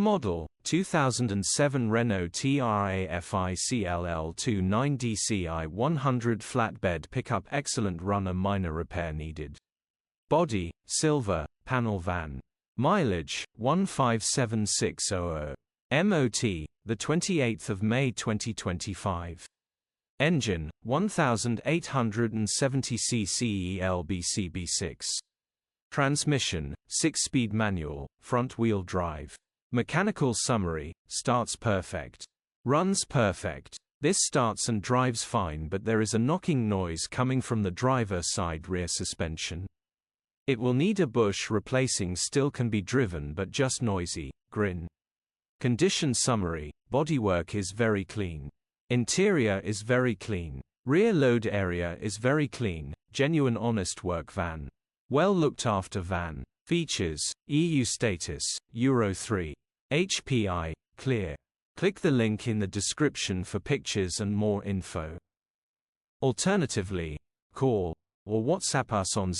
Model, 2007 Renault Trafic LL29dCi 100 flatbed pickup. Excellent runner, minor repair needed. Body, silver, panel van. Mileage, 157,600. MOT, the 28th of May 2025. Engine, 1870 cc ELBCB6. Transmission, 6-speed manual, front-wheel drive. Mechanical summary, starts perfect. Runs perfect. This starts and drives fine, but there is a knocking noise coming from the driver's side rear suspension. It will need a bush replacing. Still can be driven but just noisy. Grin. Condition summary, bodywork is very clean. Interior is very clean. Rear load area is very clean. Genuine honest work van. Well looked after van. Features, EU status, Euro 3. HPI, clear. Click the link in the description for pictures and more info. Alternatively, call or WhatsApp us on